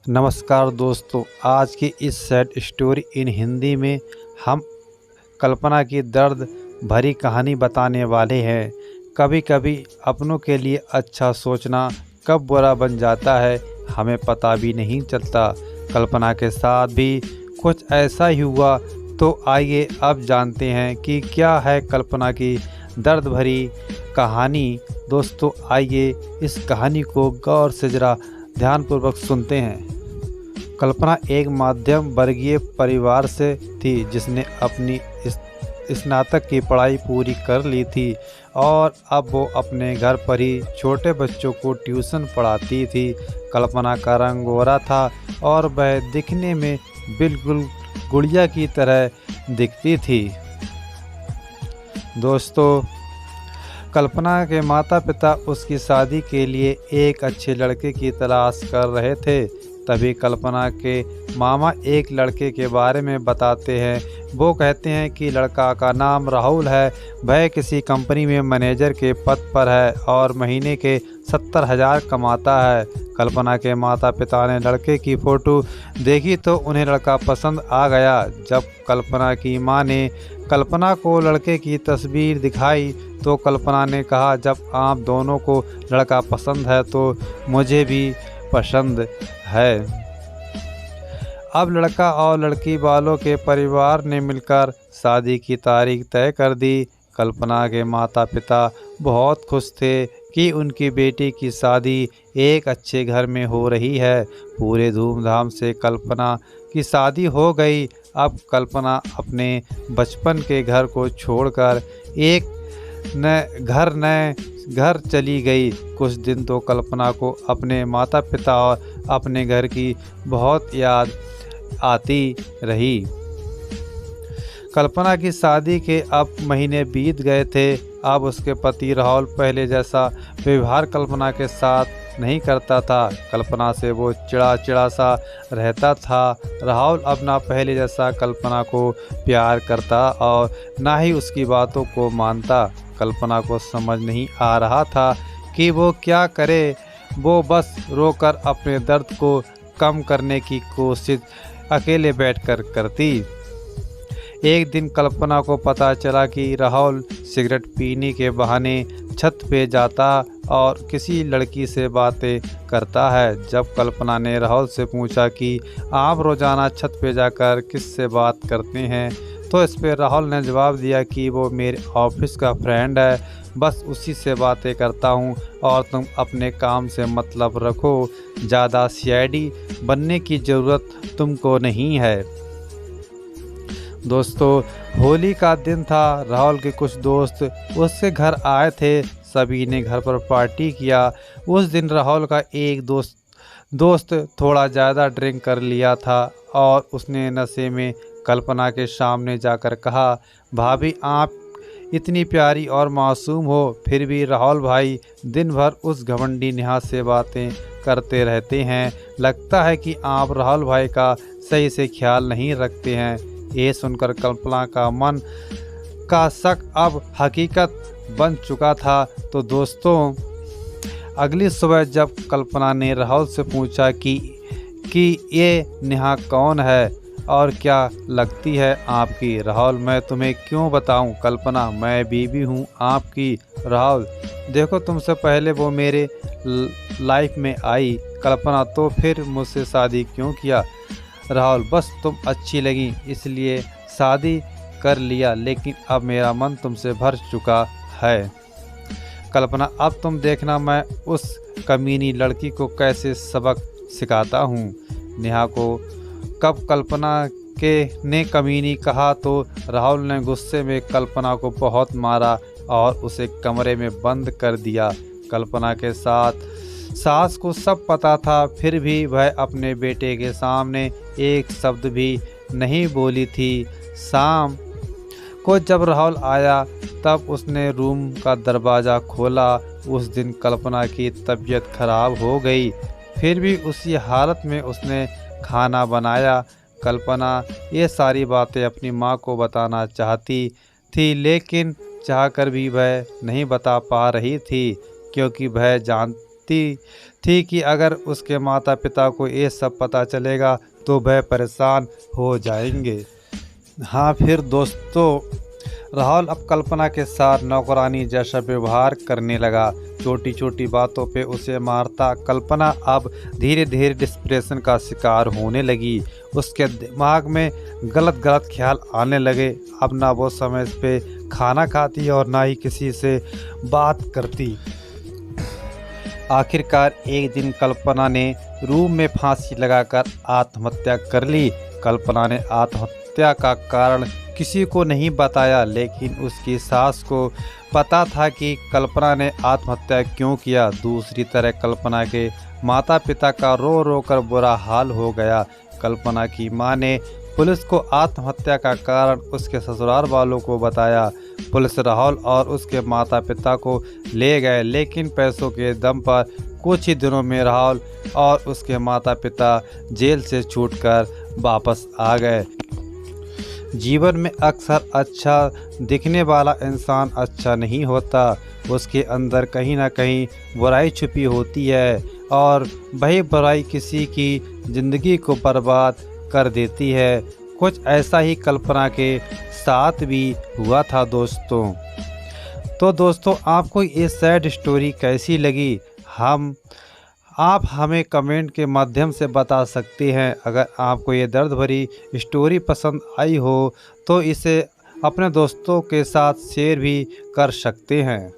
नमस्कार दोस्तों, आज की इस सैड स्टोरी इन हिंदी में हम कल्पना की दर्द भरी कहानी बताने वाले हैं। कभी कभी अपनों के लिए अच्छा सोचना कब बुरा बन जाता है हमें पता भी नहीं चलता। कल्पना के साथ भी कुछ ऐसा ही हुआ। तो आइए अब जानते हैं कि क्या है कल्पना की दर्द भरी कहानी। दोस्तों आइए इस कहानी को गौर से ज़रा ध्यानपूर्वक सुनते हैं। कल्पना एक मध्यम वर्गीय परिवार से थी जिसने अपनी स्नातक की पढ़ाई पूरी कर ली थी और अब वो अपने घर पर ही छोटे बच्चों को ट्यूशन पढ़ाती थी। कल्पना का रंग गोरा था और वह दिखने में बिल्कुल गुड़िया की तरह दिखती थी। दोस्तों, कल्पना के माता पिता उसकी शादी के लिए एक अच्छे लड़के की तलाश कर रहे थे। तभी कल्पना के मामा एक लड़के के बारे में बताते हैं। वो कहते हैं कि लड़का का नाम राहुल है, वह किसी कंपनी में मैनेजर के पद पर है और महीने के 70,000 कमाता है। कल्पना के माता पिता ने लड़के की फ़ोटो देखी तो उन्हें लड़का पसंद आ गया। जब कल्पना की मां ने कल्पना को लड़के की तस्वीर दिखाई तो कल्पना ने कहा, जब आप दोनों को लड़का पसंद है तो मुझे भी पसंद है। अब लड़का और लड़की वालों के परिवार ने मिलकर शादी की तारीख तय कर दी। कल्पना के माता पिता बहुत खुश थे कि उनकी बेटी की शादी एक अच्छे घर में हो रही है। पूरे धूमधाम से कल्पना की शादी हो गई। अब कल्पना अपने बचपन के घर को छोड़कर एक नए घर चली गई। कुछ दिन तो कल्पना को अपने माता पिता और अपने घर की बहुत याद आती रही। कल्पना की शादी के अब महीने बीत गए थे। अब उसके पति राहुल पहले जैसा व्यवहार कल्पना के साथ नहीं करता था। कल्पना से वो चिड़ा सा रहता था। राहुल अब ना पहले जैसा कल्पना को प्यार करता और ना ही उसकी बातों को मानता। कल्पना को समझ नहीं आ रहा था कि वो क्या करे। वो बस रोकर अपने दर्द को कम करने की कोशिश अकेले बैठकर करती। एक दिन कल्पना को पता चला कि राहुल सिगरेट पीने के बहाने छत पे जाता और किसी लड़की से बातें करता है। जब कल्पना ने राहुल से पूछा कि आप रोज़ाना छत पे जाकर किससे बात करते हैं, तो इस पे राहुल ने जवाब दिया कि वो मेरे ऑफिस का फ्रेंड है, बस उसी से बातें करता हूँ और तुम अपने काम से मतलब रखो, ज़्यादा सीआईडी बनने की ज़रूरत तुमको नहीं है। दोस्तों, होली का दिन था। राहुल के कुछ दोस्त उसके घर आए थे। सभी ने घर पर पार्टी किया। उस दिन राहुल का एक दोस्त थोड़ा ज़्यादा ड्रिंक कर लिया था और उसने नशे में कल्पना के सामने जाकर कहा, भाभी आप इतनी प्यारी और मासूम हो, फिर भी राहुल भाई दिन भर उस घमंडी नेहा से बातें करते रहते हैं। लगता है कि आप राहुल भाई का सही से ख्याल नहीं रखते हैं। ये सुनकर कल्पना का मन का शक अब हकीकत बन चुका था। तो दोस्तों, अगली सुबह जब कल्पना ने राहुल से पूछा कि ये नेहा कौन है और क्या लगती है आपकी। राहुल, मैं तुम्हें क्यों बताऊं कल्पना, मैं बीवी हूं आपकी। राहुल, देखो तुमसे पहले वो मेरे लाइफ में आई। कल्पना, तो फिर मुझसे शादी क्यों किया। राहुल, बस तुम अच्छी लगी इसलिए शादी कर लिया, लेकिन अब मेरा मन तुमसे भर चुका है। कल्पना, अब तुम देखना मैं उस कमीनी लड़की को कैसे सबक सिखाता हूँ। नेहा को कब कल्पना के ने कमीनी कहा तो राहुल ने गुस्से में कल्पना को बहुत मारा और उसे कमरे में बंद कर दिया। कल्पना के साथ सास को सब पता था, फिर भी वह अपने बेटे के सामने एक शब्द भी नहीं बोली थी। शाम को जब राहुल आया तब उसने रूम का दरवाज़ा खोला। उस दिन कल्पना की तबीयत खराब हो गई, फिर भी उसी हालत में उसने खाना बनाया। कल्पना ये सारी बातें अपनी माँ को बताना चाहती थी, लेकिन चाहकर भी वह नहीं बता पा रही थी, क्योंकि वह जानती थी कि अगर उसके माता पिता को ये सब पता चलेगा तो वह परेशान हो जाएंगे। हाँ फिर दोस्तों, राहुल अब कल्पना के साथ नौकरानी जैसा व्यवहार करने लगा। छोटी छोटी बातों पे उसे मारता। कल्पना अब धीरे धीरे डिप्रेशन का शिकार होने लगी। उसके दिमाग में गलत गलत ख्याल आने लगे। अब ना वो समय पे खाना खाती और ना ही किसी से बात करती। आखिरकार एक दिन कल्पना ने रूम में फांसी लगाकर आत्महत्या कर ली। कल्पना ने आत्महत्या का कारण किसी को नहीं बताया, लेकिन उसकी सास को पता था कि कल्पना ने आत्महत्या क्यों किया। दूसरी तरफ कल्पना के माता पिता का रो रो कर बुरा हाल हो गया। कल्पना की मां ने पुलिस को आत्महत्या का कारण उसके ससुराल वालों को बताया। पुलिस राहुल और उसके माता पिता को ले गए, लेकिन पैसों के दम पर कुछ ही दिनों में राहुल और उसके माता पिता जेल से छूटकर वापस आ गए। जीवन में अक्सर अच्छा दिखने वाला इंसान अच्छा नहीं होता। उसके अंदर कहीं ना कहीं बुराई छुपी होती है और वही बुराई किसी की ज़िंदगी को बर्बाद कर देती है। कुछ ऐसा ही कल्पना के साथ भी हुआ था दोस्तों। तो दोस्तों, आपको ये सैड स्टोरी कैसी लगी आप हमें कमेंट के माध्यम से बता सकते हैं। अगर आपको ये दर्द भरी स्टोरी पसंद आई हो तो इसे अपने दोस्तों के साथ शेयर भी कर सकते हैं।